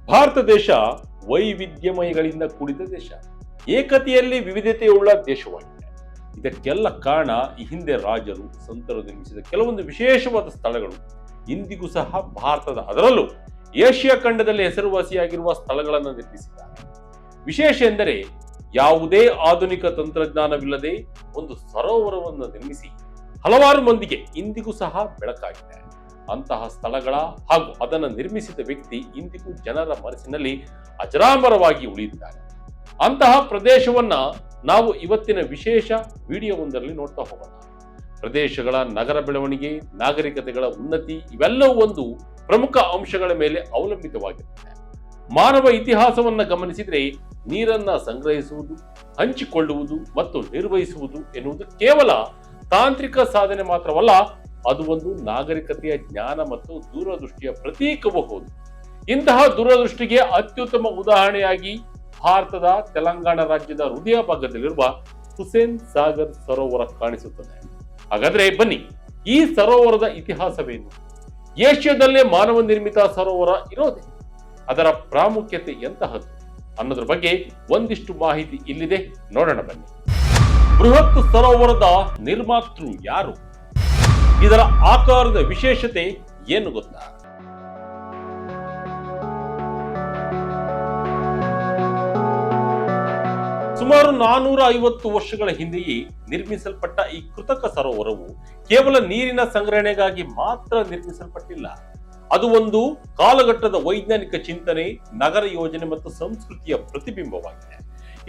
ಭಾರತ ದೇಶ ವೈವಿಧ್ಯಮಯಗಳಿಂದ ಕೂಡಿದ ದೇಶ, ಏಕತೆಯಲ್ಲಿ ವಿವಿಧತೆಯುಳ್ಳ ದೇಶವಾಗಿದೆ. ಇದಕ್ಕೆಲ್ಲ ಕಾರಣ ಈ ಹಿಂದೆ ರಾಜರು ಸಂತರು ನಿರ್ಮಿಸಿದ ಕೆಲವೊಂದು ವಿಶೇಷವಾದ ಸ್ಥಳಗಳು ಇಂದಿಗೂ ಸಹ ಭಾರತದ, ಅದರಲ್ಲೂ ಏಷ್ಯಾ ಖಂಡದಲ್ಲಿ ಹೆಸರುವಾಸಿಯಾಗಿರುವ ಸ್ಥಳಗಳನ್ನು ನಿರ್ಮಿಸಿದ್ದಾರೆ. ವಿಶೇಷ ಎಂದರೆ ಯಾವುದೇ ಆಧುನಿಕ ತಂತ್ರಜ್ಞಾನವಿಲ್ಲದೆ ಒಂದು ಸರೋವರವನ್ನು ನಿರ್ಮಿಸಿ ಹಲವಾರು ಮಂದಿಗೆ ಇಂದಿಗೂ ಸಹ ಬೆಳಕಾಗಿದೆ. ಅಂತಹ ಸ್ಥಳಗಳ ಹಾಗೂ ಅದನ್ನು ನಿರ್ಮಿಸಿದ ವ್ಯಕ್ತಿ ಇಂದಿಗೂ ಜನರ ಮನಸ್ಸಿನಲ್ಲಿ ಅಜರಾಮರವಾಗಿ ಉಳಿದಿದ್ದಾರೆ. ಅಂತಹ ಪ್ರದೇಶವನ್ನ ನಾವು ಇವತ್ತಿನ ವಿಶೇಷ ವಿಡಿಯೋವೊಂದರಲ್ಲಿ ನೋಡ್ತಾ ಹೋಗೋಣ. ಪ್ರದೇಶಗಳ ನಗರ ಬೆಳವಣಿಗೆ, ನಾಗರಿಕತೆಗಳ ಉನ್ನತಿ ಇವೆಲ್ಲವೂ ಒಂದು ಪ್ರಮುಖ ಅಂಶಗಳ ಮೇಲೆ ಅವಲಂಬಿತವಾಗಿರುತ್ತದೆ. ಮಾನವ ಇತಿಹಾಸವನ್ನ ಗಮನಿಸಿದರೆ ನೀರನ್ನ ಸಂಗ್ರಹಿಸುವುದು, ಹಂಚಿಕೊಳ್ಳುವುದು ಮತ್ತು ನಿರ್ವಹಿಸುವುದು ಎನ್ನುವುದು ಕೇವಲ ತಾಂತ್ರಿಕ ಸಾಧನೆ ಮಾತ್ರವಲ್ಲ, ಅದು ಒಂದು ನಾಗರಿಕತೆಯ ಜ್ಞಾನ ಮತ್ತು ದೂರದೃಷ್ಟಿಯ ಪ್ರತೀಕವೂ ಹೌದು. ಇಂತಹ ದೂರದೃಷ್ಟಿಗೆ ಅತ್ಯುತ್ತಮ ಉದಾಹರಣೆಯಾಗಿ ಭಾರತದ ತೆಲಂಗಾಣ ರಾಜ್ಯದ ಹೃದಯ ಭಾಗದಲ್ಲಿರುವ ಹುಸೇನ್ ಸಾಗರ್ ಸರೋವರ ಕಾಣಿಸುತ್ತದೆ. ಹಾಗಾದ್ರೆ ಬನ್ನಿ, ಈ ಸರೋವರದ ಇತಿಹಾಸವೇನು? ಏಷ್ಯಾದಲ್ಲೇ ಮಾನವ ನಿರ್ಮಿತ ಸರೋವರ ಇರೋದೇ, ಅದರ ಪ್ರಾಮುಖ್ಯತೆ ಎಂತಹದ್ದು ಅನ್ನೋದ್ರ ಬಗ್ಗೆ ಒಂದಿಷ್ಟು ಮಾಹಿತಿ ಇಲ್ಲಿದೆ, ನೋಡೋಣ ಬನ್ನಿ. ಬೃಹತ್ ಸರೋವರದ ನಿರ್ಮಾತೃ ಯಾರು? ಇದರ ಆಕಾರದ ವಿಶೇಷತೆ ಏನು ಗೊತ್ತಾ? ಸುಮಾರು 450 ವರ್ಷಗಳ ಹಿಂದೆಯೇ ನಿರ್ಮಿಸಲ್ಪಟ್ಟ ಈ ಕೃತಕ ಸರೋವರವು ಕೇವಲ ನೀರಿನ ಸಂಗ್ರಹಣೆಗಾಗಿ ಮಾತ್ರ ನಿರ್ಮಿಸಲ್ಪಟ್ಟಿಲ್ಲ. ಅದು ಒಂದು ಕಾಲಘಟ್ಟದ ವೈಜ್ಞಾನಿಕ ಚಿಂತನೆ, ನಗರ ಯೋಜನೆ ಮತ್ತು ಸಂಸ್ಕೃತಿಯ ಪ್ರತಿಬಿಂಬವಾಗಿದೆ.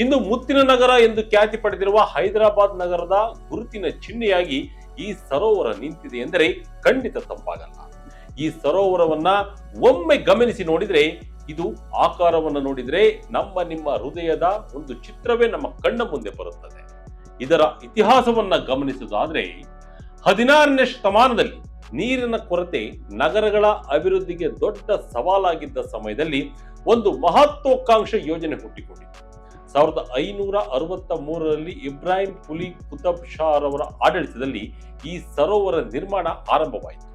ಇಂದು ಮುತ್ತಿನ ನಗರ ಎಂದು ಖ್ಯಾತಿ ಪಡೆದಿರುವ ಹೈದರಾಬಾದ್ ನಗರದ ಗುರುತಿನ ಚಿಹ್ನೆಯಾಗಿ ಈ ಸರೋವರ ನಿಂತಿದೆ ಎಂದರೆ ಖಂಡಿತ ತಪ್ಪಾಗಲ್ಲ. ಈ ಸರೋವರವನ್ನ ಒಮ್ಮೆ ಗಮನಿಸಿ ನೋಡಿದ್ರೆ, ಇದು ಆಕಾರವನ್ನು ನೋಡಿದ್ರೆ ನಿಮ್ಮ ಹೃದಯದ ಒಂದು ಚಿತ್ರವೇ ನಮ್ಮ ಕಣ್ಣ ಮುಂದೆ ಬರುತ್ತದೆ. ಇದರ ಇತಿಹಾಸವನ್ನ ಗಮನಿಸುವುದಾದ್ರೆ, 16ನೇ ಶತಮಾನದಲ್ಲಿ ನೀರಿನ ಕೊರತೆ ನಗರಗಳ ಅಭಿವೃದ್ಧಿಗೆ ದೊಡ್ಡ ಸವಾಲಾಗಿದ್ದ ಸಮಯದಲ್ಲಿ ಒಂದು ಮಹತ್ವಾಕಾಂಕ್ಷೆ ಯೋಜನೆ ಹುಟ್ಟಿಕೊಂಡಿತು. 1563ರಲ್ಲಿ ಇಬ್ರಾಹಿಂ ಕುಲಿ ಕುತಬ್ ಶಾ ರವರ ಆಡಳಿತದಲ್ಲಿ ಈ ಸರೋವರ ನಿರ್ಮಾಣ ಆರಂಭವಾಯಿತು.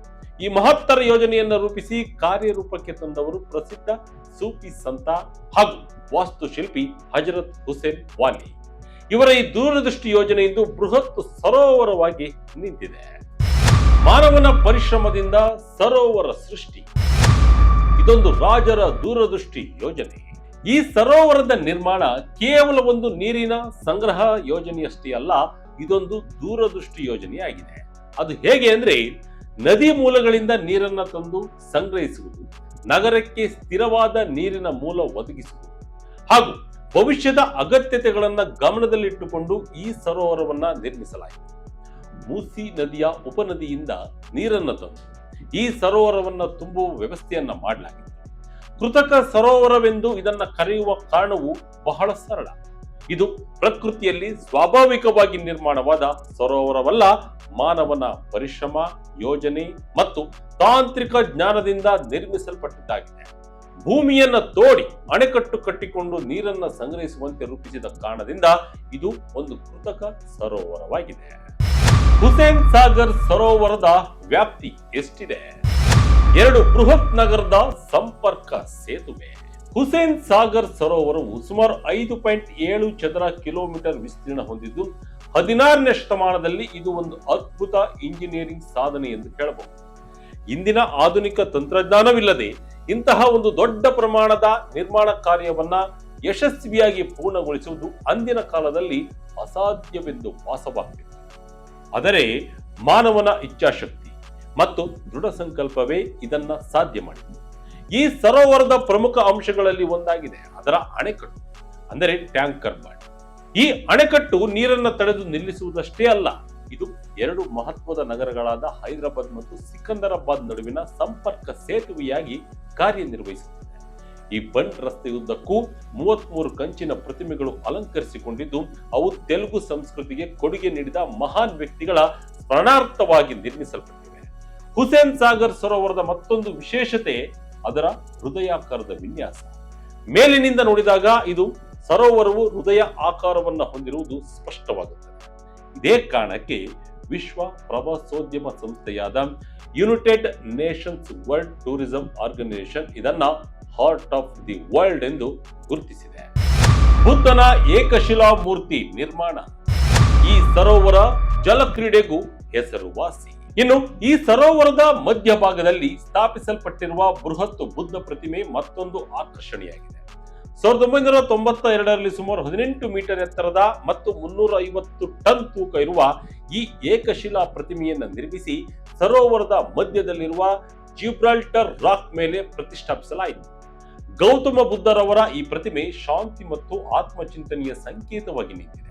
ಈ ಮಹತ್ತರ ಯೋಜನೆಯನ್ನು ರೂಪಿಸಿ ಕಾರ್ಯರೂಪಕ್ಕೆ ತಂದವರು ಪ್ರಸಿದ್ಧ ಸೂಫಿ ಸಂತ ಹಾಗೂ ವಾಸ್ತುಶಿಲ್ಪಿ ಹಜರತ್ ಹುಸೇನ್ ವಾಲಿ. ಇವರ ಈ ದೂರದೃಷ್ಟಿ ಯೋಜನೆ ಇಂದು ಬೃಹತ್ ಸರೋವರವಾಗಿ ನಿಂತಿದೆ. ಮಾನವನ ಪರಿಶ್ರಮದಿಂದ ಸರೋವರ ಸೃಷ್ಟಿ, ಇದೊಂದು ರಾಜರ ದೂರದೃಷ್ಟಿ ಯೋಜನೆ. ಈ ಸರೋವರದ ನಿರ್ಮಾಣ ಕೇವಲ ಒಂದು ನೀರಿನ ಸಂಗ್ರಹ ಯೋಜನೆಯಷ್ಟೇ ಅಲ್ಲ, ಇದೊಂದು ದೂರದೃಷ್ಟಿ ಯೋಜನೆಯಾಗಿದೆ. ಅದು ಹೇಗೆ ಅಂದ್ರೆ, ನದಿ ಮೂಲಗಳಿಂದ ನೀರನ್ನ ತಂದು ಸಂಗ್ರಹಿಸುವುದು, ನಗರಕ್ಕೆ ಸ್ಥಿರವಾದ ನೀರಿನ ಮೂಲ ಒದಗಿಸುವುದು ಹಾಗೂ ಭವಿಷ್ಯದ ಅಗತ್ಯತೆಗಳನ್ನ ಗಮನದಲ್ಲಿಟ್ಟುಕೊಂಡು ಈ ಸರೋವರವನ್ನ ನಿರ್ಮಿಸಲಾಯಿತು. ಮೂಸಿ ನದಿಯ ಉಪನದಿಯಿಂದ ನೀರನ್ನು ತಂದು ಈ ಸರೋವರವನ್ನ ತುಂಬುವ ವ್ಯವಸ್ಥೆಯನ್ನ ಮಾಡಲಾಗಿದೆ. ಕೃತಕ ಸರೋವರವೆಂದು ಇದನ್ನ ಕರೆಯುವ ಕಾರಣವು ಬಹಳ ಸರಳ. ಇದು ಪ್ರಕೃತಿಯಲ್ಲಿ ಸ್ವಾಭಾವಿಕವಾಗಿ ನಿರ್ಮಾಣವಾದ ಸರೋವರವಲ್ಲ, ಮಾನವನ ಪರಿಶ್ರಮ, ಯೋಜನೆ ಮತ್ತು ತಾಂತ್ರಿಕ ಜ್ಞಾನದಿಂದ ನಿರ್ಮಿಸಲ್ಪಟ್ಟಿದ್ದಾಗಿದೆ. ಭೂಮಿಯನ್ನ ತೋಡಿ ಅಣೆಕಟ್ಟು ಕಟ್ಟಿಕೊಂಡು ನೀರನ್ನ ಸಂಗ್ರಹಿಸುವಂತೆ ರೂಪಿಸಿದ ಕಾರಣದಿಂದ ಇದು ಒಂದು ಕೃತಕ ಸರೋವರವಾಗಿದೆ. ಹುಸೇನ್ ಸಾಗರ್ ಸರೋವರದ ವ್ಯಾಪ್ತಿ ಎಷ್ಟಿದೆ? 2 ಬೃಹತ್ ನಗರದ ಸಂಪರ್ಕ ಸೇತುವೆ. ಹುಸೇನ್ ಸಾಗರ್ ಸರೋವರವು ಸುಮಾರು 5.7 ಚದರ ಕಿಲೋಮೀಟರ್ ವಿಸ್ತೀರ್ಣ ಹೊಂದಿದ್ದು, 16ನೇ ಶತಮಾನದಲ್ಲಿ ಇದು ಒಂದು ಅದ್ಭುತ ಇಂಜಿನಿಯರಿಂಗ್ ಸಾಧನೆ ಎಂದು ಹೇಳಬಹುದು. ಇಂದಿನ ಆಧುನಿಕ ತಂತ್ರಜ್ಞಾನವಿಲ್ಲದೆ ಇಂತಹ ಒಂದು ದೊಡ್ಡ ಪ್ರಮಾಣದ ನಿರ್ಮಾಣ ಕಾರ್ಯವನ್ನ ಯಶಸ್ವಿಯಾಗಿ ಪೂರ್ಣಗೊಳಿಸುವುದು ಅಂದಿನ ಕಾಲದಲ್ಲಿ ಅಸಾಧ್ಯವೆಂದು ಭಾಸವಾಗುತ್ತಿತ್ತು. ಆದರೆ ಮಾನವನ ಇಚ್ಛಾಶಕ್ತಿ ಮತ್ತು ದೃಢ ಸಂಕಲ್ಪವೇ ಇದನ್ನ ಸಾಧ್ಯ ಮಾಡಿದೆ. ಈ ಸರೋವರದ ಪ್ರಮುಖ ಅಂಶಗಳಲ್ಲಿ ಒಂದಾಗಿದೆ ಅದರ ಅಣೆಕಟ್ಟು, ಅಂದರೆ ಟ್ಯಾಂಕರ್ ಬಾಂಡ್. ಈ ಅಣೆಕಟ್ಟು ನೀರನ್ನು ತಡೆದು ನಿಲ್ಲಿಸುವುದಷ್ಟೇ ಅಲ್ಲ, ಇದು 2 ಮಹತ್ವದ ನಗರಗಳಾದ ಹೈದರಾಬಾದ್ ಮತ್ತು ಸಿಕಂದರಾಬಾದ್ ನಡುವಿನ ಸಂಪರ್ಕ ಸೇತುವೆಯಾಗಿ ಕಾರ್ಯನಿರ್ವಹಿಸುತ್ತದೆ. ಈ ಬಂಡ್ ರಸ್ತೆಯುದ್ದಕ್ಕೂ 33 ಕಂಚಿನ ಪ್ರತಿಮೆಗಳು ಅಲಂಕರಿಸಿಕೊಂಡಿದ್ದು, ಅವು ತೆಲುಗು ಸಂಸ್ಕೃತಿಗೆ ಕೊಡುಗೆ ನೀಡಿದ ಮಹಾನ್ ವ್ಯಕ್ತಿಗಳ ಸ್ಮರಣಾರ್ಥವಾಗಿ ನಿರ್ಮಿಸಲ್ಪಟ್ಟಿವೆ. ಹುಸೇನ್ ಸಾಗರ್ ಸರೋವರದ ಮತ್ತೊಂದು ವಿಶೇಷತೆ ಅದರ ಹೃದಯಾಕಾರದ ವಿನ್ಯಾಸ. ಮೇಲಿನಿಂದ ನೋಡಿದಾಗ ಇದು ಸರೋವರವು ಹೃದಯ ಆಕಾರವನ್ನು ಹೊಂದಿರುವುದು ಸ್ಪಷ್ಟವಾಗುತ್ತದೆ. ಇದೇ ಕಾರಣಕ್ಕೆ ವಿಶ್ವ ಪ್ರವಾಸೋದ್ಯಮ ಸಂಸ್ಥೆಯಾದ United Nations World Tourism Organization ಇದನ್ನ ಹಾರ್ಟ್ ಆಫ್ ದಿ ವರ್ಲ್ಡ್ ಎಂದು ಗುರುತಿಸಿದೆ. ಬುದ್ಧನ ಏಕಶಿಲಾ ಮೂರ್ತಿ ನಿರ್ಮಾಣ. ಈ ಸರೋವರ ಜಲಕ್ರೀಡೆಗೂ ಹೆಸರುವಾಸಿ. ಇನ್ನು ಈ ಸರೋವರದ ಮಧ್ಯಭಾಗದಲ್ಲಿ ಸ್ಥಾಪಿಸಲ್ಪಟ್ಟಿರುವ ಬೃಹತ್ ಬುದ್ಧ ಪ್ರತಿಮೆ ಮತ್ತೊಂದು ಆಕರ್ಷಣೆಯಾಗಿದೆ. 1992ರಲ್ಲಿ ಸುಮಾರು 18 ಮೀಟರ್ ಎತ್ತರದ ಮತ್ತು 350 ಟನ್ ತೂಕ ಇರುವ ಈ ಏಕಶಿಲಾ ಪ್ರತಿಮೆಯನ್ನು ನಿರ್ಮಿಸಿ ಸರೋವರದ ಮಧ್ಯದಲ್ಲಿರುವ ಜಿಬ್ರಾಲ್ಟರ್ ರಾಕ್ ಮೇಲೆ ಪ್ರತಿಷ್ಠಾಪಿಸಲಾಯಿತು. ಗೌತಮ ಬುದ್ಧರವರ ಈ ಪ್ರತಿಮೆ ಶಾಂತಿ ಮತ್ತು ಆತ್ಮಚಿಂತನೆಯ ಸಂಕೇತವಾಗಿ ನಿಂತಿದೆ.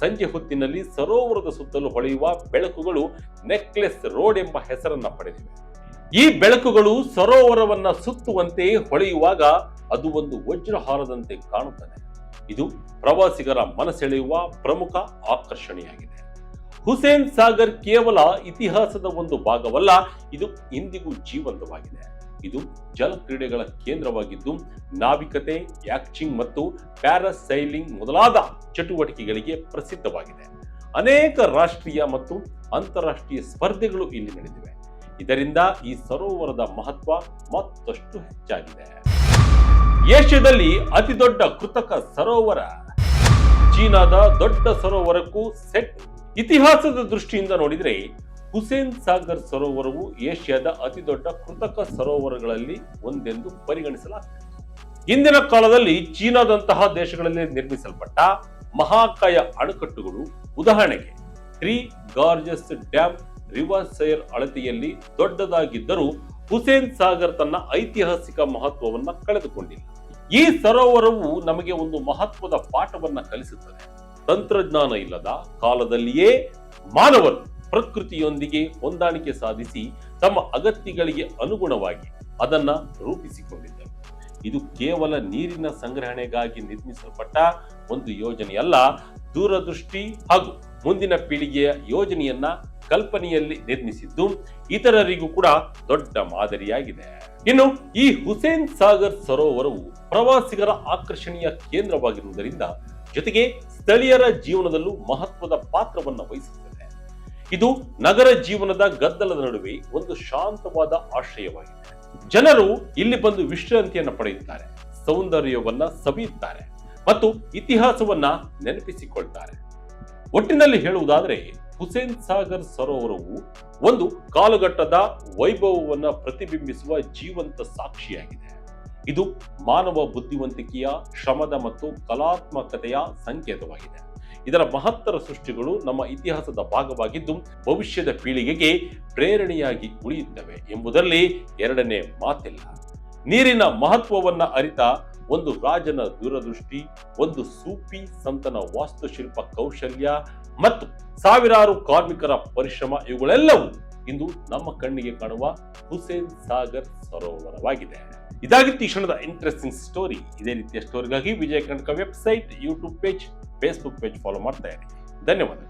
ಸಂಜೆ ಹೊತ್ತಿನಲ್ಲಿ ಸರೋವರದ ಸುತ್ತಲೂ ಹೊಳೆಯುವ ಬೆಳಕುಗಳು ನೆಕ್ಲೆಸ್ ರೋಡ್ ಎಂಬ ಹೆಸರನ್ನ ಪಡೆದಿವೆ. ಈ ಬೆಳಕುಗಳು ಸರೋವರವನ್ನ ಸುತ್ತುವಂತೆ ಹೊಳೆಯುವಾಗ ಅದು ಒಂದು ವಜ್ರಹಾರದಂತೆ ಕಾಣುತ್ತದೆ. ಇದು ಪ್ರವಾಸಿಗರ ಮನಸೆಳೆಯುವ ಪ್ರಮುಖ ಆಕರ್ಷಣೆಯಾಗಿದೆ. ಹುಸೇನ್ ಸಾಗರ್ ಕೇವಲ ಇತಿಹಾಸದ ಒಂದು ಭಾಗವಲ್ಲ, ಇದು ಇಂದಿಗೂ ಜೀವಂತವಾಗಿದೆ. ಇದು ಜಲ ಕ್ರೀಡೆಗಳ ಕೇಂದ್ರವಾಗಿದ್ದು ನಾವಿಕತೆ, ಯಾಕ್ಚಿಂಗ್ ಮತ್ತು ಪ್ಯಾರಾಸೈಲಿಂಗ್ ಮೊದಲಾದ ಚಟುವಟಿಕೆಗಳಿಗೆ ಪ್ರಸಿದ್ಧವಾಗಿದೆ. ಅನೇಕ ರಾಷ್ಟ್ರೀಯ ಮತ್ತು ಅಂತಾರಾಷ್ಟ್ರೀಯ ಸ್ಪರ್ಧೆಗಳು ಇಲ್ಲಿ ನಡೆದಿವೆ. ಇದರಿಂದ ಈ ಸರೋವರದ ಮಹತ್ವ ಮತ್ತಷ್ಟು ಹೆಚ್ಚಾಗಿದೆ. ಏಷ್ಯಾದಲ್ಲಿ ಅತಿ ದೊಡ್ಡ ಕೃತಕ ಸರೋವರ. ಚೀನಾದ ದೊಡ್ಡ ಸರೋವರಕ್ಕೂ ಸೆಟ್. ಇತಿಹಾಸದ ದೃಷ್ಟಿಯಿಂದ ನೋಡಿದರೆ ಹುಸೇನ್ ಸಾಗರ್ ಸರೋವರವು ಏಷ್ಯಾದ ಅತಿ ದೊಡ್ಡ ಕೃತಕ ಸರೋವರಗಳಲ್ಲಿ ಒಂದೆಂದು ಪರಿಗಣಿಸಲಾಗುತ್ತದೆ. ಇಂದಿನ ಕಾಲದಲ್ಲಿ ಚೀನಾದಂತಹ ದೇಶಗಳಲ್ಲಿ ನಿರ್ಮಿಸಲ್ಪಟ್ಟ ಮಹಾಕಾಯ ಅಣೆಕಟ್ಟುಗಳು, ಉದಾಹರಣೆಗೆ 3 ಗಾರ್ಜಸ್ ಡ್ಯಾಮ್ ರಿವರ್ಸೈರ್ ಅಳತೆಯಲ್ಲಿ ದೊಡ್ಡದಾಗಿದ್ದರೂ ಹುಸೇನ್ ಸಾಗರ್ ತನ್ನ ಐತಿಹಾಸಿಕ ಮಹತ್ವವನ್ನ ಕಳೆದುಕೊಂಡಿಲ್ಲ. ಈ ಸರೋವರವು ನಮಗೆ ಒಂದು ಮಹತ್ವದ ಪಾಠವನ್ನ ಕಲಿಸುತ್ತದೆ. ತಂತ್ರಜ್ಞಾನ ಇಲ್ಲದ ಕಾಲದಲ್ಲಿಯೇ ಮಾನವರು ಪ್ರಕೃತಿಯೊಂದಿಗೆ ಹೊಂದಾಣಿಕೆ ಸಾಧಿಸಿ ತಮ್ಮ ಅಗತ್ಯಗಳಿಗೆ ಅನುಗುಣವಾಗಿ ಅದನ್ನ ರೂಪಿಸಿಕೊಂಡಿದ್ದರು. ಇದು ಕೇವಲ ನೀರಿನ ಸಂಗ್ರಹಣೆಗಾಗಿ ನಿರ್ಮಿಸಲ್ಪಟ್ಟ ಒಂದು ಯೋಜನೆಯಲ್ಲ, ದೂರದೃಷ್ಟಿ ಹಾಗೂ ಮುಂದಿನ ಪೀಳಿಗೆಯ ಯೋಜನೆಯನ್ನ ಕಲ್ಪನೆಯಲ್ಲಿ ನಿರ್ಮಿಸಿದ್ದು ಇತರರಿಗೂ ಕೂಡ ದೊಡ್ಡ ಮಾದರಿಯಾಗಿದೆ. ಇನ್ನು ಈ ಹುಸೇನ್ ಸಾಗರ್ ಸರೋವರವು ಪ್ರವಾಸಿಗರ ಆಕರ್ಷಣೆಯ ಕೇಂದ್ರವಾಗಿರುವುದರಿಂದ ಜೊತೆಗೆ ಸ್ಥಳೀಯರ ಜೀವನದಲ್ಲೂ ಮಹತ್ವದ ಪಾತ್ರವನ್ನು ವಹಿಸುತ್ತದೆ. ಇದು ನಗರ ಜೀವನದ ಗದ್ದಲದ ನಡುವೆ ಒಂದು ಶಾಂತವಾದ ಆಶ್ರಯವಾಗಿದೆ. ಜನರು ಇಲ್ಲಿ ಬಂದು ವಿಶ್ರಾಂತಿಯನ್ನು ಪಡೆಯುತ್ತಾರೆ, ಸೌಂದರ್ಯವನ್ನ ಸವಿಯುತ್ತಾರೆ ಮತ್ತು ಇತಿಹಾಸವನ್ನ ನೆನಪಿಸಿಕೊಳ್ತಾರೆ. ಒಟ್ಟಿನಲ್ಲಿ ಹೇಳುವುದಾದರೆ ಹುಸೇನ್ ಸಾಗರ್ ಸರೋವರವು ಒಂದು ಕಾಲಘಟ್ಟದ ವೈಭವವನ್ನು ಪ್ರತಿಬಿಂಬಿಸುವ ಜೀವಂತ ಸಾಕ್ಷಿಯಾಗಿದೆ. ಇದು ಮಾನವ ಬುದ್ಧಿವಂತಿಕೆಯ, ಶ್ರಮದ ಮತ್ತು ಕಲಾತ್ಮಕತೆಯ ಸಂಕೇತವಾಗಿದೆ. ಇದರ ಮಹತ್ತರ ಸೃಷ್ಟಿಗಳು ನಮ್ಮ ಇತಿಹಾಸದ ಭಾಗವಾಗಿದ್ದು ಭವಿಷ್ಯದ ಪೀಳಿಗೆಗೆ ಪ್ರೇರಣೆಯಾಗಿ ಉಳಿಯುತ್ತವೆ ಎಂಬುದರಲ್ಲಿ ಎರಡನೇ ಮಾತಿಲ್ಲ. ನೀರಿನ ಮಹತ್ವವನ್ನ ಅರಿತ ಒಂದು ರಾಜನ ದೂರದೃಷ್ಟಿ, ಒಂದು ಸೂಫಿ ಸಂತನ ವಾಸ್ತುಶಿಲ್ಪ ಕೌಶಲ್ಯ ಮತ್ತು ಸಾವಿರಾರು ಕಾರ್ಮಿಕರ ಪರಿಶ್ರಮ, ಇವುಗಳೆಲ್ಲವೂ ಇಂದು ನಮ್ಮ ಕಣ್ಣಿಗೆ ಕಾಣುವ ಹುಸೇನ್ ಸಾಗರ್ ಸರೋವರವಾಗಿದೆ. ಇದಾಗಿತ್ತು ಈ ಕ್ಷಣದ ಇಂಟ್ರೆಸ್ಟಿಂಗ್ ಸ್ಟೋರಿ. ಇದೇ ರೀತಿಯ ಸ್ಟೋರಿಗಾಗಿ Vijaya Karnataka website, YouTube page, Facebook page follow ಮಾಡ್ತಾ ಇರಿ. ಧನ್ಯವಾದ.